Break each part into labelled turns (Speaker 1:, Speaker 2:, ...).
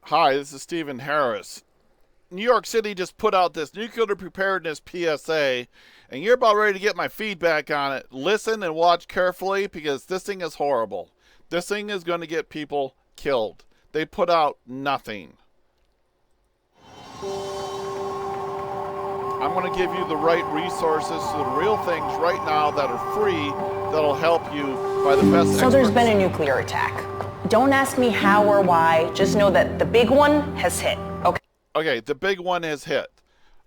Speaker 1: Hi, this is Stephen Harris. New York City just put out this nuclear preparedness PSA, and you're about ready to get my feedback on it. Listen and watch carefully because this thing is horrible. This thing is going to get people killed. They put out nothing. I'm going to give you the right resources to the real things right now that are free that'll help you by the best experts.
Speaker 2: So there's been a nuclear attack. Don't ask me how or why. Just know that the big one has hit. Okay?
Speaker 1: Okay, the big one has hit.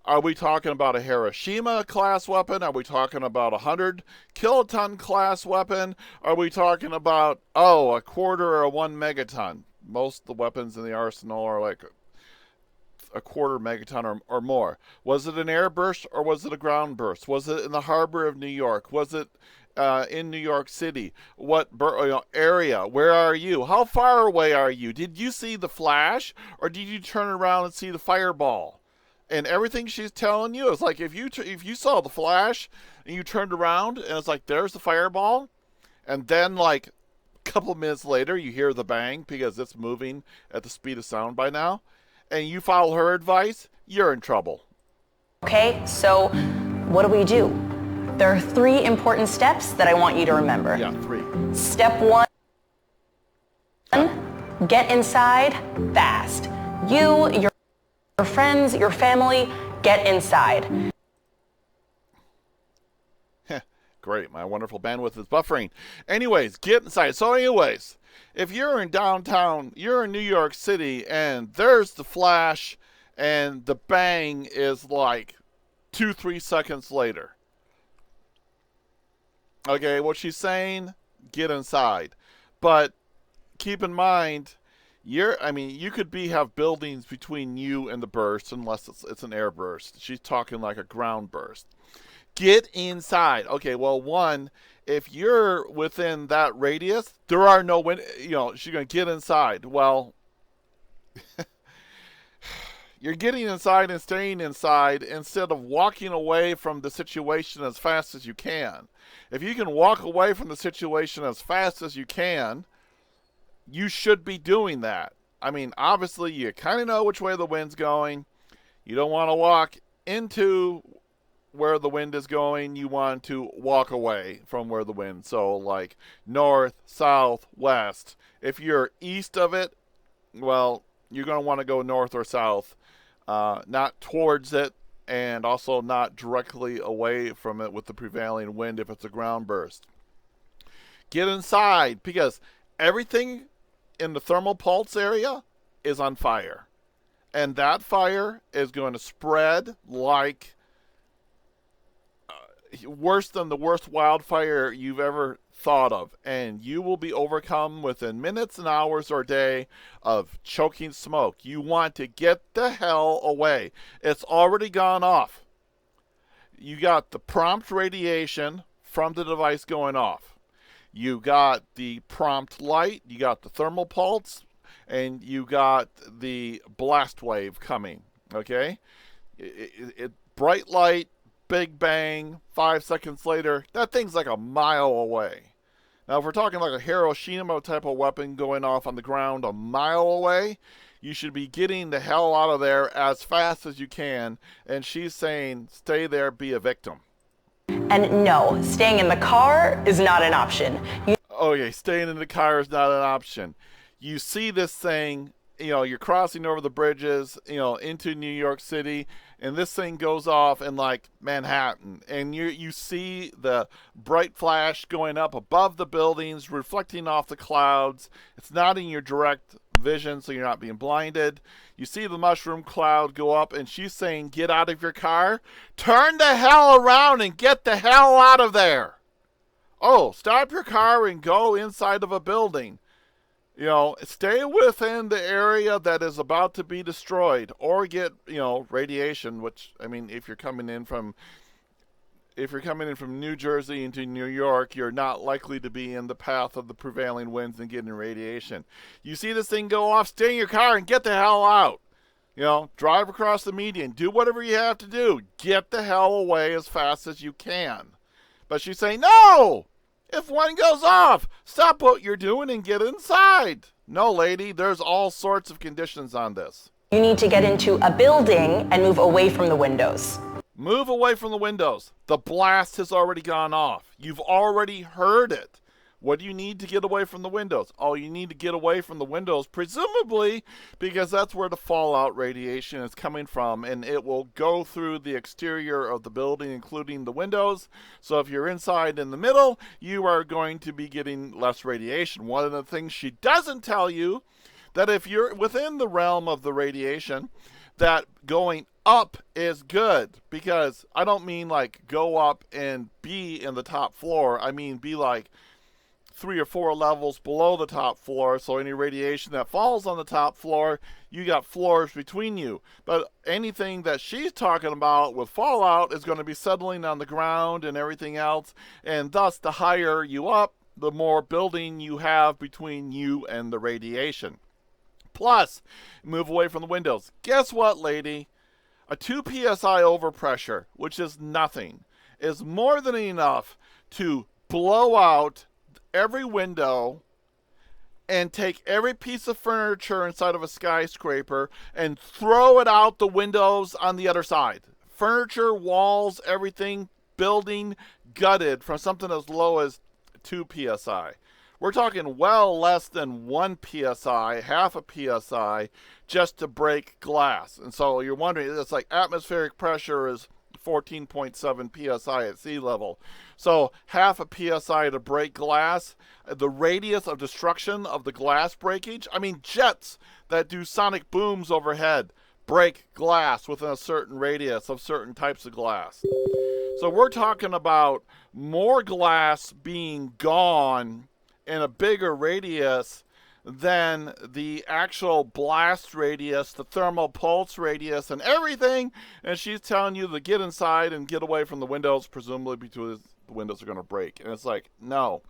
Speaker 1: Are we talking about a Hiroshima class weapon? Are we talking about a 100 kiloton class weapon? Are we talking about, a quarter or a 1 megaton? Most of the weapons in the arsenal are like a quarter megaton or more. Was it an air burst or was it a ground burst? Was it in the harbor of New York? Was it in New York City? What area? Where are you? How far away are you? Did you see the flash or did you turn around and see the fireball? And everything she's telling you is like if you saw the flash and you turned around and it's like there's the fireball, and then like a couple minutes later you hear the bang because it's moving at the speed of sound by now, and you follow her advice, you're in trouble.
Speaker 2: Okay, so what do? There are 3 important steps that I want you to remember.
Speaker 1: Yeah, 3.
Speaker 2: Step 1, get inside fast. Your friends, your family, get inside.
Speaker 1: Great, my wonderful bandwidth is buffering. Anyways, get inside. So anyways, if you're in downtown, you're in New York City, and there's the flash, and the bang is like 2-3 seconds later. Okay, what she's saying, get inside. But keep in mind, you could have buildings between you and the burst unless it's an air burst. She's talking like a ground burst. Get inside. Okay, well, one, if you're within that radius, there are no wind, she's going to get inside. Well, you're getting inside and staying inside instead of walking away from the situation as fast as you can. If you can walk away from the situation as fast as you can, you should be doing that. I mean, obviously, you kind of know which way the wind's going. You don't want to walk into where the wind is going. You want to walk away from where the wind. So, like north, south, west. If you're east of it, well, you're going to want to go north or south, not towards it, and also not directly away from it with the prevailing wind if it's a ground burst. Get inside because everything in the thermal pulse area is on fire. And that fire is going to spread like worse than the worst wildfire you've ever thought of. And you will be overcome within minutes and hours or a day of choking smoke. You want to get the hell away. It's already gone off. You got the prompt radiation from the device going off. You got the prompt light, you got the thermal pulse, and you got the blast wave coming, okay? Bright light, big bang, 5 seconds later, that thing's like a mile away. Now, if we're talking like a Hiroshima type of weapon going off on the ground a mile away, you should be getting the hell out of there as fast as you can, and she's saying, stay there, be a victim.
Speaker 2: And no, staying in the car is not an option.
Speaker 1: Okay, staying in the car is not an option. You see this thing, you're crossing over the bridges, into New York City, and this thing goes off in like Manhattan, and you see the bright flash going up above the buildings, reflecting off the clouds. It's not in your direct vision, so you're not being blinded. You see the mushroom cloud go up, and she's saying, get out of your car. Turn the hell around and get the hell out of there. Oh, stop your car and go inside of a building. Stay within the area that is about to be destroyed or get, radiation, which, if you're coming in from New Jersey into New York, you're not likely to be in the path of the prevailing winds and getting radiation. You see this thing go off, stay in your car and get the hell out. Drive across the median, do whatever you have to do. Get the hell away as fast as you can. But she's saying, no, If one goes off, stop what you're doing and get inside. No, lady, there's all sorts of conditions on this.
Speaker 2: You need to get into a building and move away from the windows.
Speaker 1: Move away from the windows. The blast has already gone off. You've already heard it. What do you need to get away from the windows? Oh, you need to get away from the windows, presumably, because that's where the fallout radiation is coming from, and it will go through the exterior of the building, including the windows. So if you're inside in the middle, you are going to be getting less radiation. One of the things she doesn't tell you, that if you're within the realm of the radiation, that going up is good, because I don't mean like go up and be in the top floor. I mean be like 3 or 4 levels below the top floor, so any radiation that falls on the top floor, you got floors between you. But anything that she's talking about with fallout is going to be settling on the ground and everything else, and thus the higher you up, the more building you have between you and the radiation. Plus, move away from the windows. Guess what, lady? A 2 PSI overpressure, which is nothing, is more than enough to blow out every window and take every piece of furniture inside of a skyscraper and throw it out the windows on the other side. Furniture, walls, everything, building gutted from something as low as 2 PSI. We're talking well less than 1 PSI, half a PSI, just to break glass. And so you're wondering, it's like atmospheric pressure is 14.7 PSI at sea level. So half a PSI to break glass. The radius of destruction of the glass breakage, I mean jets that do sonic booms overhead break glass within a certain radius of certain types of glass. So we're talking about more glass being gone in a bigger radius than the actual blast radius, the thermal pulse radius, and everything. And she's telling you to get inside and get away from the windows, presumably because the windows are going to break. And it's like, no.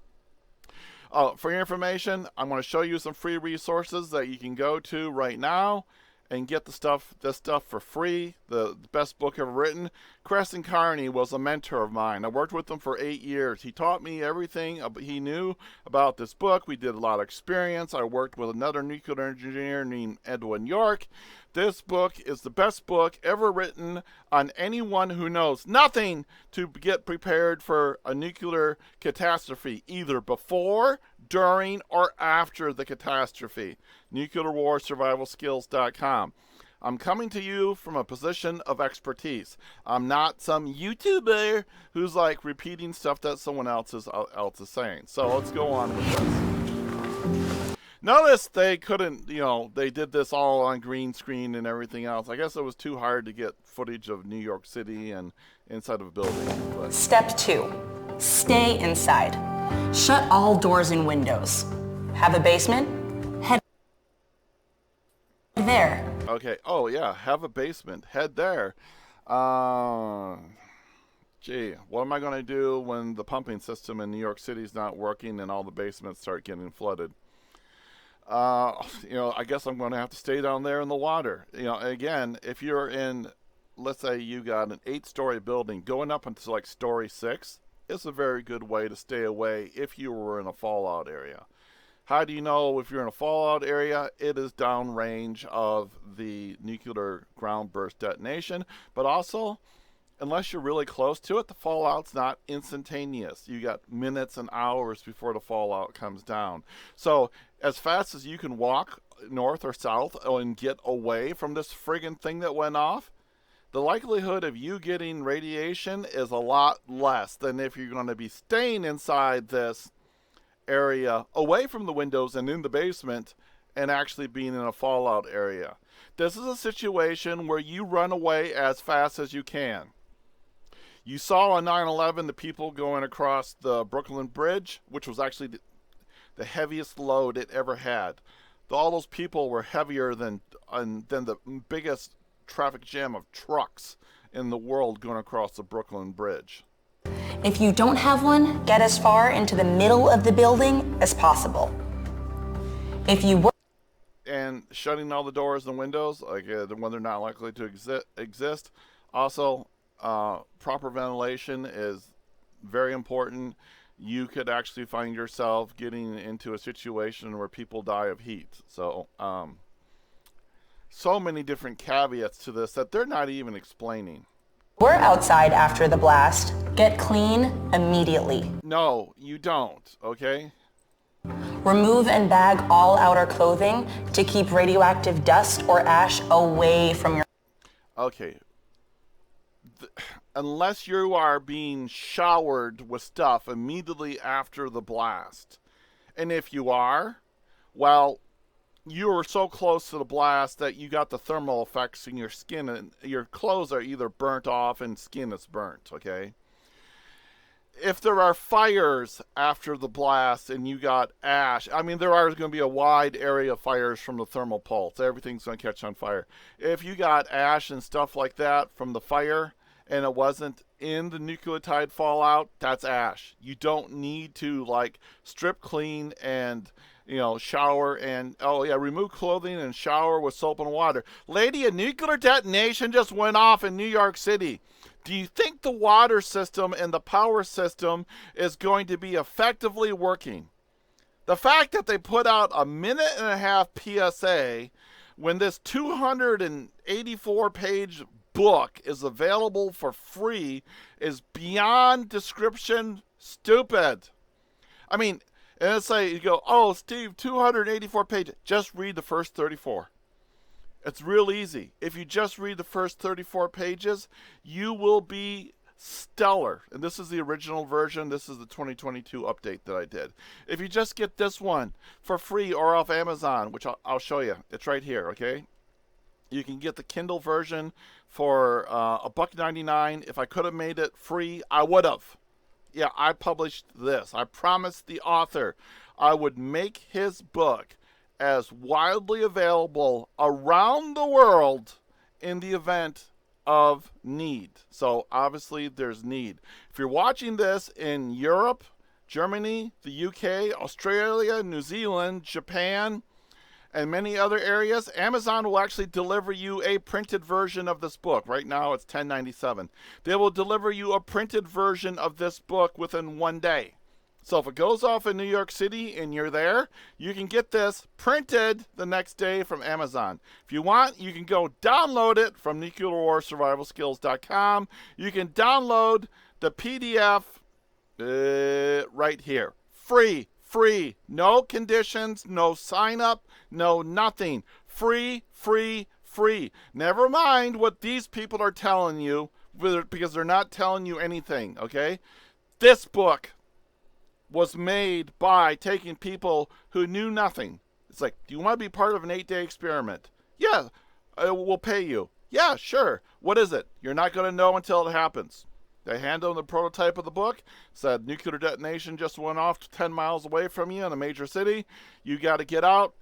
Speaker 1: For your information, I'm going to show you some free resources that you can go to right now and get this stuff for free. The best book ever written. Creston Carney was a mentor of mine. I worked with him for 8 years. He taught me everything he knew about this book. We did a lot of experience. I worked with another nuclear engineer named Edwin York. This book is the best book ever written on anyone who knows nothing to get prepared for a nuclear catastrophe, either before, during, or after the catastrophe. NuclearWarSurvivalSkills.com. I'm coming to you from a position of expertise. I'm not some YouTuber who's like repeating stuff that someone else is saying. So let's go on with this. Notice they couldn't, they did this all on green screen and everything else. I guess it was too hard to get footage of New York City and inside of a building. But.
Speaker 2: Step 2, stay inside. Shut all doors and windows. Have a basement? Head there.
Speaker 1: Okay. Oh, yeah. Have a basement. Head there. Gee, what am I going to do when the pumping system in New York City is not working and all the basements start getting flooded? I guess I'm going to have to stay down there in the water. Again, if you're in, let's say you got an 8-story building going up into like story 6, it's a very good way to stay away if you were in a fallout area. How do you know if you're in a fallout area? It is downrange of the nuclear ground burst detonation, but also, unless you're really close to it, the fallout's not instantaneous. You got minutes and hours before the fallout comes down. So as fast as you can walk north or south and get away from this friggin' thing that went off, the likelihood of you getting radiation is a lot less than if you're going to be staying inside this area away from the windows and in the basement and actually being in a fallout area. This is a situation where you run away as fast as you can. You saw on 9/11 the people going across the Brooklyn Bridge, which was actually the heaviest load it ever had. All those people were heavier than the biggest traffic jam of trucks in the world going across the Brooklyn Bridge.
Speaker 2: If you don't have one, get as far into the middle of the building as possible. If you were
Speaker 1: and shutting all the doors and windows, like when they're not likely to exist. Also, proper ventilation is very important. you could actually find yourself getting into a situation where people die of heat. So, so many different caveats to this that they're not even explaining.
Speaker 2: We're outside after the blast. Get clean immediately.
Speaker 1: No, you don't, okay?
Speaker 2: Remove and bag all outer clothing to keep radioactive dust or ash away from your...
Speaker 1: Okay. Unless you are being showered with stuff immediately after the blast. And if you are, well, you were so close to the blast that you got the thermal effects in your skin, and your clothes are either burnt off and skin is burnt, okay? If there are fires after the blast and you got ash, I mean, there are going to be a wide area of fires from the thermal pulse. Everything's going to catch on fire. If you got ash and stuff like that from the fire and it wasn't in the nucleotide fallout, that's ash. You don't need to, like, strip clean and, you know, shower and, oh yeah, remove clothing and shower with soap and water. Lady, a nuclear detonation just went off in New York City. Do you think the water system and the power system is going to be effectively working? The fact that they put out a 1.5-minute PSA when this 284-page book is available for free is beyond description stupid. I mean, and it's like, you go, oh, Steve, 284 pages. Just read the first 34. It's real easy. If you just read the first 34 pages, you will be stellar. And this is the original version. This is the 2022 update that I did. If you just get this one for free or off Amazon, which I'll show you. It's right here, okay? You can get the Kindle version for $1.99. If I could have made it free, I would have. Yeah, I published this. I promised the author I would make his book as widely available around the world in the event of need. So obviously there's need. If you're watching this in Europe, Germany, the UK, Australia, New Zealand, Japan, and many other areas, Amazon will actually deliver you a printed version of this book. Right now it's $10.97. They will deliver you a printed version of this book within 1 day. So if it goes off in New York City and you're there, you can get this printed the next day from Amazon. If you want, you can go download it from nuclearwarsurvivalskills.com. You can download the PDF right here. Free. No conditions, no sign up, no nothing. Free. Never mind what these people are telling you, because they're not telling you anything, okay? This book was made by taking people who knew nothing. It's like, do you want to be part of an 8-day experiment? Yeah, we'll pay you. Yeah, sure. What is it? You're not going to know until it happens. They hand them the prototype of the book, said nuclear detonation just went off 10 miles away from you in a major city. You got to get out,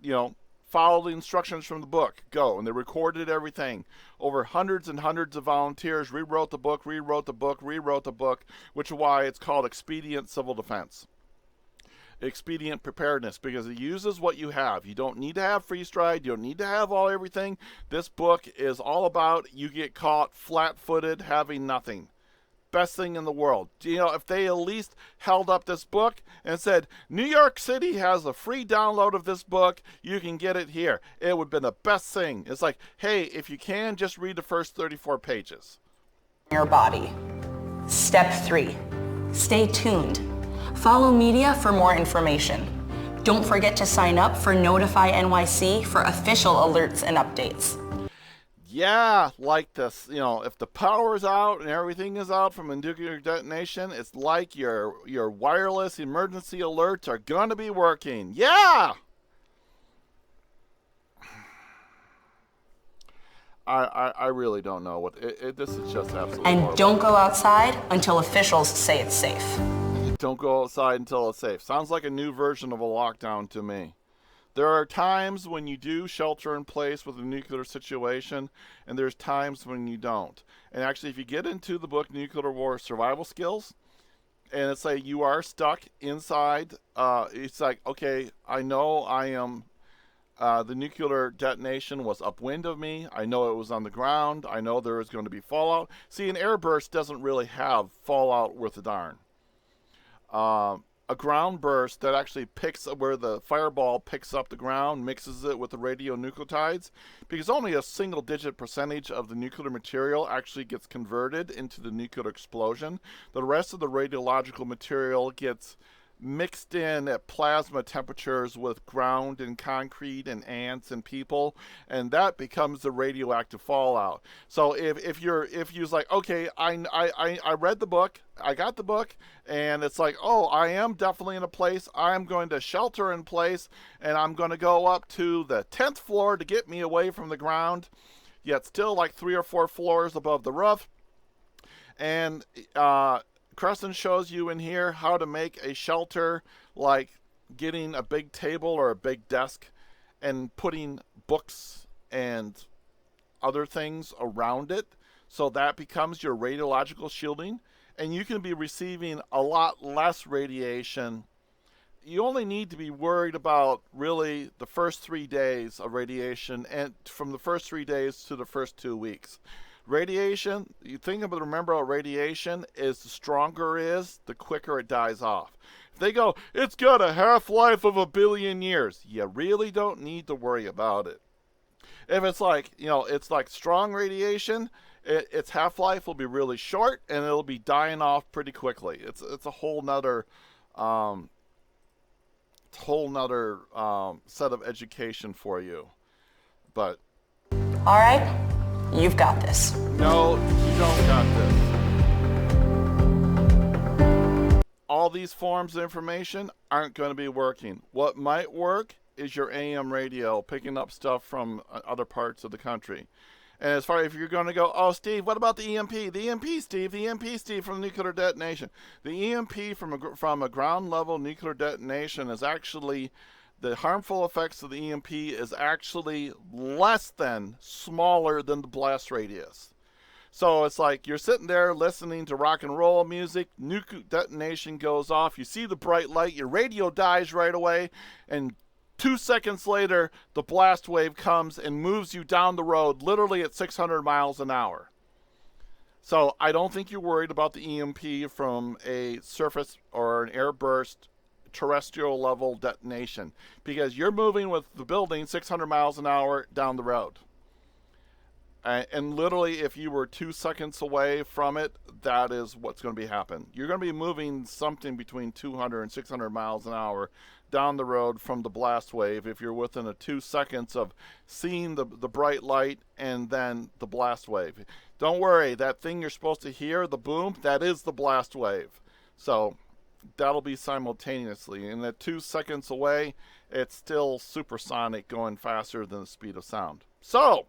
Speaker 1: you know, follow the instructions from the book, go. And they recorded everything. Over hundreds and hundreds of volunteers rewrote the book, which is why it's called Expedient Civil Defense. Expedient preparedness, because it uses what you have. You don't need to have freeze-dried. You don't need to have everything. This book is all about you get caught flat-footed having nothing. Best thing in the world. You know, if they at least held up this book and said, New York City has a free download of this book, you can get it here, it would have been the best thing. It's like, hey, if you can, just read the first 34 pages.
Speaker 2: Your body. Step 3. Stay tuned. Follow media for more information. Don't forget to sign up for Notify NYC for official alerts and updates.
Speaker 1: Yeah, like this, you know, if the power's out and everything is out from a nuclear detonation, it's like your wireless emergency alerts are going to be working. Yeah! I really don't know what, this is just absolutely
Speaker 2: And
Speaker 1: horrible.
Speaker 2: don't go outside until officials say it's safe.
Speaker 1: Don't go outside until it's safe. Sounds like a new version of a lockdown to me. There are times when you do shelter in place with a nuclear situation, and there's times when you don't. And actually, if you get into the book Nuclear War Survival Skills, and it's like you are stuck inside, it's like, okay, I know I am, the nuclear detonation was upwind of me. I know it was on the ground. I know there is going to be fallout. See, an airburst doesn't really have fallout worth a darn. a ground burst that actually picks up where the fireball picks up the ground, mixes it with the radionuclides, because only a single digit percentage of the nuclear material actually gets converted into the nuclear explosion. The rest of the radiological material gets mixed in at plasma temperatures with ground and concrete and ants and people, and that becomes the radioactive fallout. So if you're like, okay, I read the book, I got the book, and it's like, oh, I am definitely in a place, I'm going to shelter in place, and I'm going to go up to the 10th floor to get me away from the ground, yet still like 3 or 4 floors above the roof. And Crescent shows you in here how to make a shelter, like getting a big table or a big desk and putting books and other things around it, so that becomes your radiological shielding, and you can be receiving a lot less radiation. You only need to be worried about really the first 3 days of radiation, and from the first 3 days to the first 2 weeks. Radiation, you think about, remember about radiation, is the stronger it is, the quicker it dies off. If they go, it's got a half-life of 1 billion years, you really don't need to worry about it. If it's like, it's like strong radiation, its half-life will be really short, and it'll be dying off pretty quickly. It's a whole nother set of education for you. But
Speaker 2: All right, you've got this.
Speaker 1: no, you don't got this. All these forms of information aren't going to be working. What might work is your AM radio, picking up stuff from other parts of the country. And as far as if you're going to go, oh, Steve, what about the EMP? The EMP, Steve, the EMP, Steve, from nuclear detonation. The EMP from a ground level nuclear detonation is actually, the harmful effects of the EMP is actually smaller than the blast radius. So it's like you're sitting there listening to rock and roll music, nuclear detonation goes off, you see the bright light, your radio dies right away, and 2 seconds later, the blast wave comes and moves you down the road, literally at 600 miles an hour. So I don't think you're worried about the EMP from a surface or an airburst terrestrial level detonation, because you're moving with the building 600 miles an hour down the road. And literally, if you were 2 seconds away from it, that is what's going to be happening. You're going to be moving something between 200 and 600 miles an hour down the road from the blast wave if you're within a 2 seconds of seeing the bright light and then the blast wave. Don't worry, that thing you're supposed to hear, the boom, that is the blast wave. So that'll be simultaneously. And at 2 seconds away, it's still supersonic, going faster than the speed of sound. So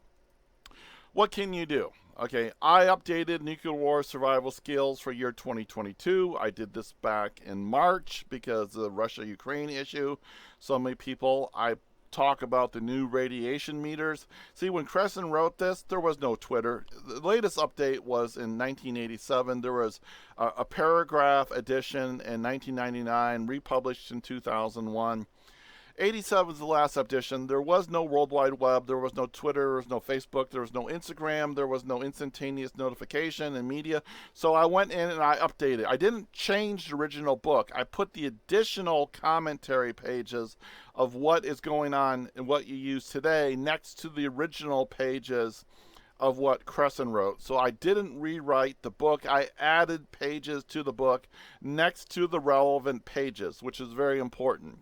Speaker 1: what can you do? Okay, I updated nuclear war survival skills for year 2022. I did this back in March because of the Russia-Ukraine issue. So many people, I talk about the new radiation meters. See, when Crescent wrote this, there was no Twitter. The latest update was in 1987. There was a paragraph edition in 1999, republished in 2001. 87 was the last edition. There was no World Wide Web. There was no Twitter. There was no Facebook. There was no Instagram. There was no instantaneous notification and media. So I went in and I updated. I didn't change the original book. I put the additional commentary pages of what is going on and what you use today next to the original pages of what Crescent wrote. So I didn't rewrite the book. I added pages to the book next to the relevant pages, which is very important.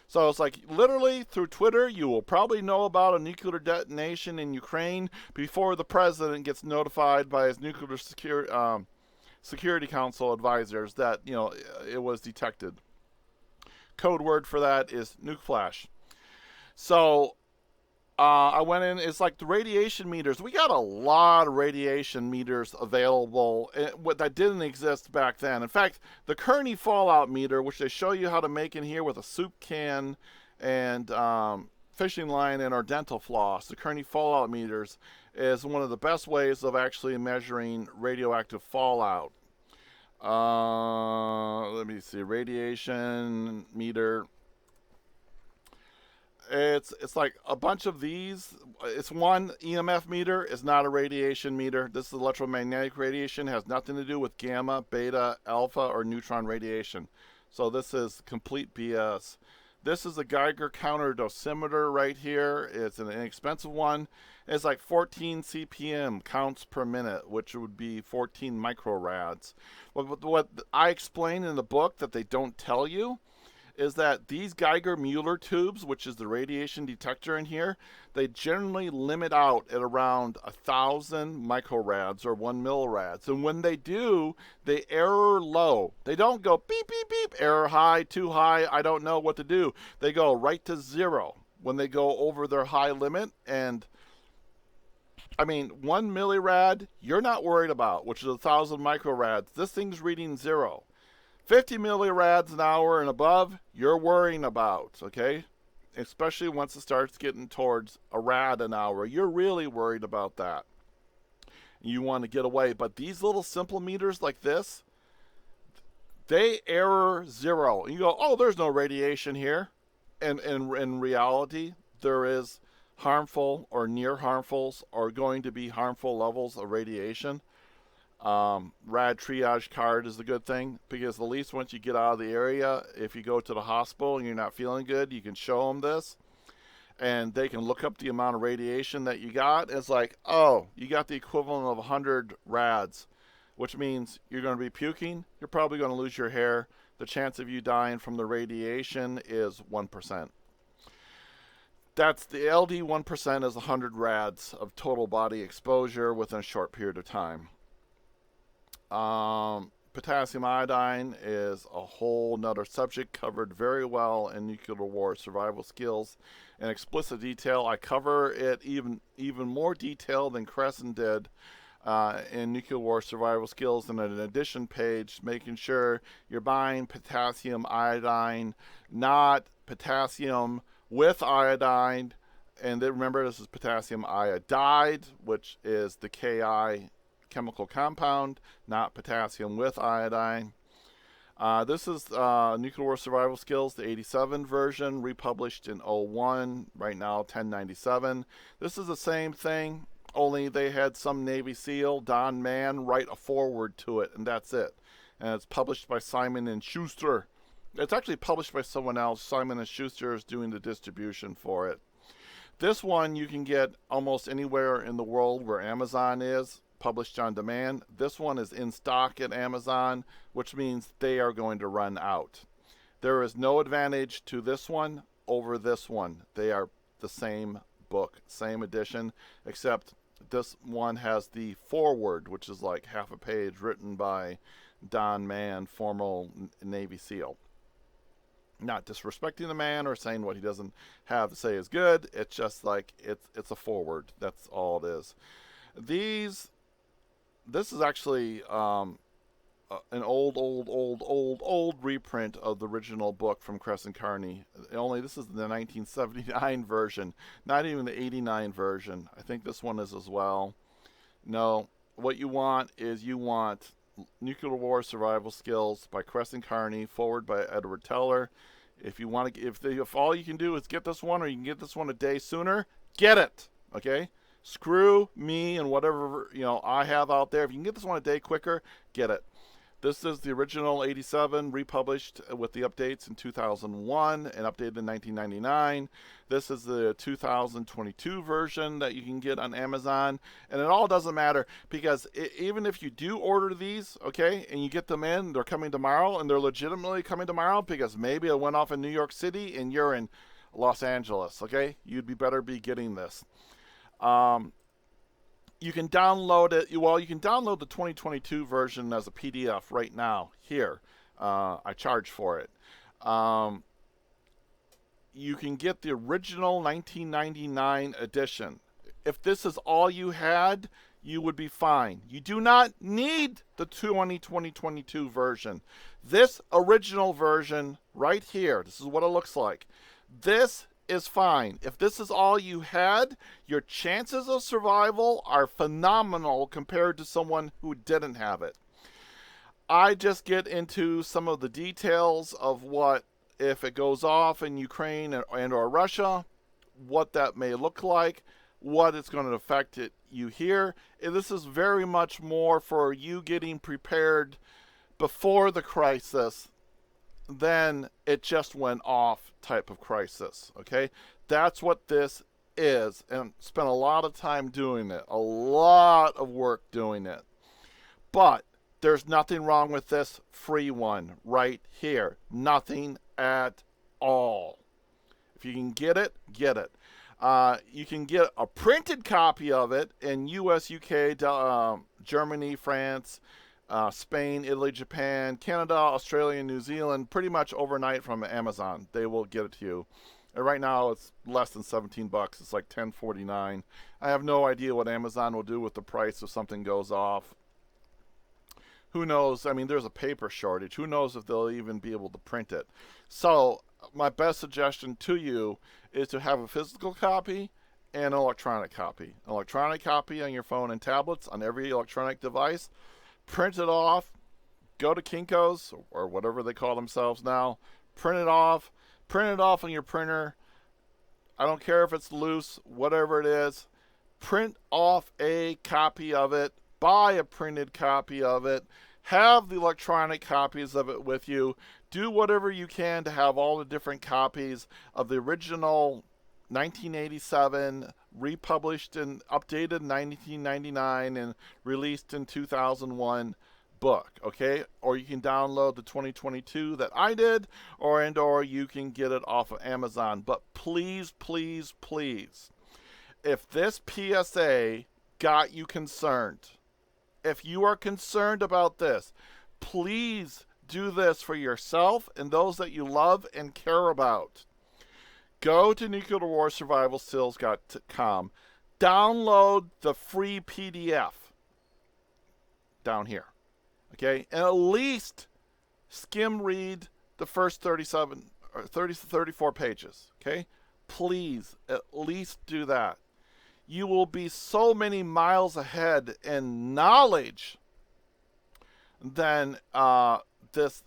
Speaker 1: So it's like literally through Twitter, you will probably know about a nuclear detonation in Ukraine before the president gets notified by his nuclear security council advisors that, it was detected. Code word for that is nuke flash. So I went in, it's like the radiation meters. We got a lot of radiation meters available that didn't exist back then. In fact, the Kearney fallout meter, which they show you how to make in here with a soup can and fishing line and our dental floss, the Kearney fallout meters is one of the best ways of actually measuring radioactive fallout. Let me see, radiation meter. It's like a bunch of these. It's one EMF meter. It's not a radiation meter. This is electromagnetic radiation. It has nothing to do with gamma, beta, alpha, or neutron radiation. So this is complete BS. This is a Geiger counter dosimeter right here. It's an inexpensive one. It's like 14 CPM counts per minute, which would be 14 microrads. What I explain in the book that they don't tell you is that these Geiger-Müller tubes, which is the radiation detector in here, they generally limit out at around 1,000 microrads or 1 millirads. And when they do, they error low. They don't go beep, beep, beep, error high, too high, I don't know what to do. They go right to 0 when they go over their high limit. And I mean, 1 millirad, you're not worried about, which is 1,000 microrads. This thing's reading 0. 50 millirads an hour and above, you're worrying about, okay? Especially once it starts getting towards a rad an hour. You're really worried about that. You want to get away. But these little simple meters like this, they error 0. And you go, oh, there's no radiation here. And in reality, there is harmful or near harmfuls or going to be harmful levels of radiation. Rad triage card is a good thing because at least once you get out of the area, if you go to the hospital and you're not feeling good, you can show them this and they can look up the amount of radiation that you got. It's like, oh, you got the equivalent of 100 rads, which means you're going to be puking. You're probably going to lose your hair. The chance of you dying from the radiation is 1%. That's the LD 1% is 100 rads of total body exposure within a short period of time. Potassium iodine is a whole nother subject covered very well in Nuclear War Survival Skills in explicit detail. I cover it even more detail than Crescent did in Nuclear War Survival Skills in an addition page, making sure you're buying potassium iodine, not potassium with iodine. And then remember, this is potassium iodide, which is the Ki chemical compound, not potassium with iodine. This is Nuclear War Survival Skills, the 87 version, republished in 01, right now 1097. This is the same thing, only they had some Navy SEAL, Don Mann, write a foreword to it, and that's it. And it's published by Simon & Schuster. It's actually published by someone else. Simon & Schuster is doing the distribution for it. This one you can get almost anywhere in the world where Amazon is, published on demand. This one is in stock at Amazon, which means they are going to run out. There is no advantage to this one over this one. They are the same book, same edition, except this one has the foreword, which is like half a page, written by Don Mann, former Navy SEAL. Not disrespecting the man or saying what he doesn't have to say is good. It's just like it's a foreword. That's all it is. This is actually an old reprint of the original book from Crescent Carney. Only this is the 1979 version, not even the 89 version. I think this one is as well. No, what you want is you want Nuclear War Survival Skills by Crescent Carney, forward by Edward Teller. If you want to, if all you can do is get this one, or you can get this one a day sooner, get it. Okay. Screw me and whatever I have out there. If you can get this one a day quicker, get it. This is the original 87, republished with the updates in 2001 and updated in 1999. This is the 2022 version that you can get on Amazon. And it all doesn't matter because even if you do order these, okay, and you get them in, they're coming tomorrow, and they're legitimately coming tomorrow because maybe it went off in New York City and you're in Los Angeles, okay? You'd better be getting this. You can download it. Well, you can download the 2022 version as a PDF right now. Here, I charge for it. You can get the original 1999 edition. If this is all you had, you would be fine. You do not need the 2022 version. This original version right here, this is what it looks like. This is fine. If this is all you had, your chances of survival are phenomenal compared to someone who didn't have it. I just get into some of the details of what, if it goes off in Ukraine and or Russia, what that may look like, what it's going to affect you here. And this is very much more for you getting prepared before the crisis then it just went off type of crisis. Okay, that's what this is, and spent a lot of time doing it, a lot of work doing it. But there's nothing wrong with this free one right here. Nothing at all. If you can get it, get it. You can get a printed copy of it in US, UK, Germany, France, Spain, Italy, Japan, Canada, Australia, New Zealand, pretty much overnight from Amazon. They will get it to you. And right now it's less than 17 bucks. It's like 10.49. I have no idea what Amazon will do with the price if something goes off. Who knows? I mean, there's a paper shortage. Who knows if they'll even be able to print it? So my best suggestion to you is to have a physical copy and an electronic copy. An electronic copy on your phone and tablets, on every electronic device. Print it off. Go to Kinko's or whatever they call themselves now. Print it off. Print it off on your printer. I don't care if it's loose, whatever it is. Print off a copy of it. Buy a printed copy of it. Have the electronic copies of it with you. Do whatever you can to have all the different copies of the original 1987, republished and updated in 1999 and released in 2001 book, okay? Or you can download the 2022 that I did, or you can get it off of Amazon. But please, please, please, if this PSA got you concerned, if you are concerned about this, please do this for yourself and those that you love and care about. Go to nuclearwarsurvivalskills.com. Download the free PDF down here. Okay? And at least skim read the first 37 or 30 to 34 pages. Okay? Please, at least do that. You will be so many miles ahead in knowledge than this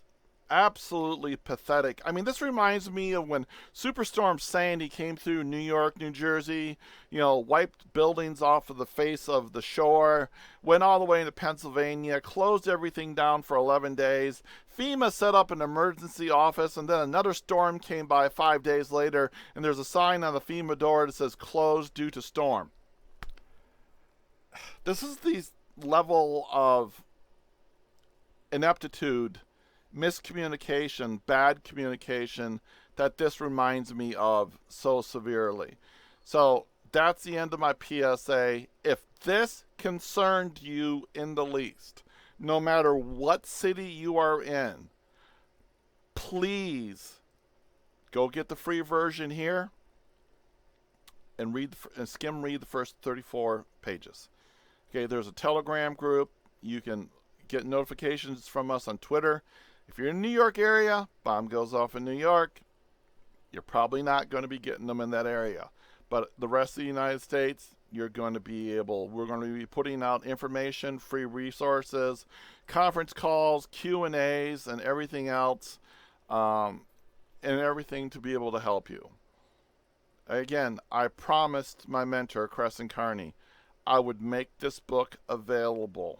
Speaker 1: absolutely pathetic. I mean, this reminds me of when Superstorm Sandy came through New York, New Jersey, wiped buildings off of the face of the shore, went all the way into Pennsylvania, closed everything down for 11 days. FEMA set up an emergency office, and then another storm came by 5 days later, and there's a sign on the FEMA door that says closed due to storm. This is the level of ineptitude, miscommunication, bad communication that this reminds me of so severely. So that's the end of my PSA. If this concerned you in the least, no matter what city you are in, please go get the free version here and skim read the first 34 pages. Okay, there's a Telegram group. You can get notifications from us on Twitter. If you're in the New York area, bomb goes off in New York, you're probably not going to be getting them in that area. But the rest of the United States, we're going to be putting out information, free resources, conference calls, Q&As, and everything else, and everything to be able to help you. Again, I promised my mentor, Crescent Carney, I would make this book available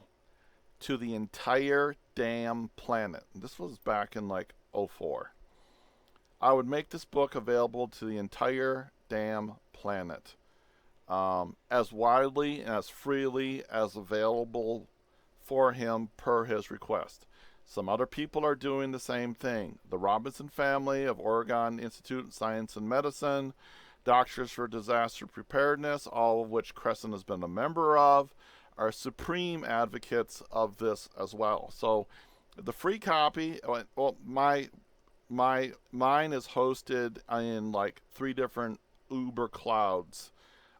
Speaker 1: to the entire damn planet. This was back in like 2004. I would make this book available to the entire damn planet, as widely and as freely as available for him per his request. Some other people are doing the same thing. The Robinson family of Oregon Institute of Science and Medicine, Doctors for Disaster Preparedness, all of which Crescent has been a member of, are supreme advocates of this as well. So the free copy, well, mine is hosted in like 3 different Uber clouds,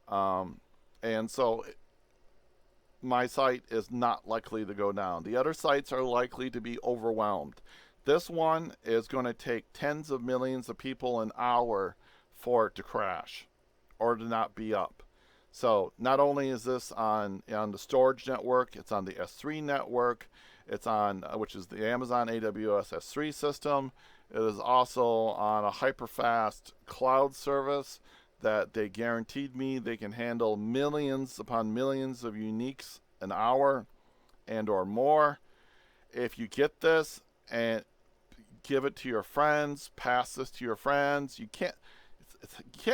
Speaker 1: and so my site is not likely to go down. The other sites are likely to be overwhelmed. This one is going to take tens of millions of people an hour for it to crash or to not be up. So not only is this on the storage network, it's on the S3 network, it's on, which is the Amazon AWS S3 system. It is also on a hyper-fast cloud service that they guaranteed me they can handle millions upon millions of uniques an hour and or more. If you get this, and give it to your friends, pass this to your friends. You can't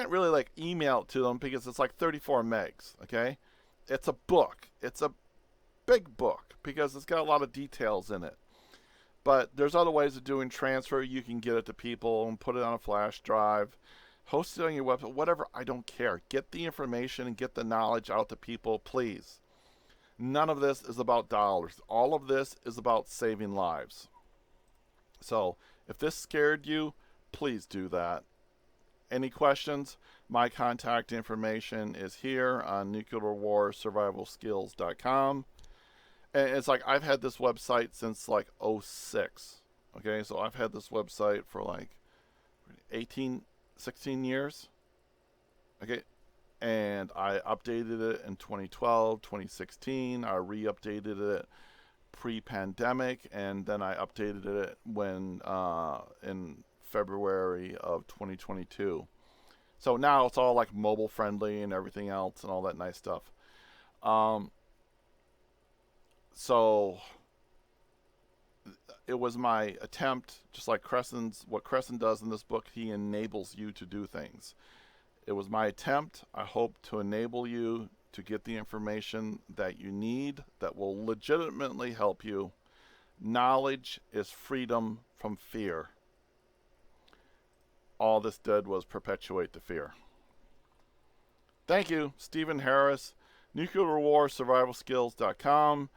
Speaker 1: really like email it to them because it's like 34 megs, okay? It's a book. It's a big book because it's got a lot of details in it. But there's other ways of doing transfer. You can get it to people and put it on a flash drive, host it on your website, whatever. I don't care. Get the information and get the knowledge out to people, please. None of this is about dollars. All of this is about saving lives. So if this scared you, please do that. Any questions? My contact information is here on nuclearwarsurvivalskills.com. And it's like I've had this website since like '06. Okay, so I've had this website for like 16 years. Okay, and I updated it in 2012, 2016. I re-updated it pre-pandemic, and then I updated it when in February of 2022. So now it's all like mobile friendly and everything else and all that nice stuff. So it was my attempt, just like what Crescent does in this book, he enables you to do things. It was my attempt, I hope, to enable you to get the information that you need that will legitimately help you. Knowledge is freedom from fear. All this did was perpetuate the fear. Thank you, Stephen Harris, nuclearwarsurvivalskills.com,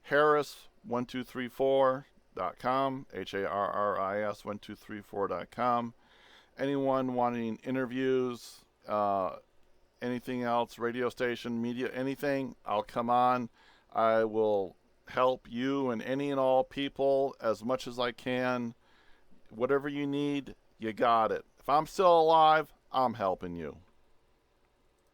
Speaker 1: Harris1234.com, HARRIS1234.com. Anyone wanting interviews, anything else, radio station, media, anything, I'll come on. I will help you and any and all people as much as I can. Whatever you need, you got it. If I'm still alive, I'm helping you.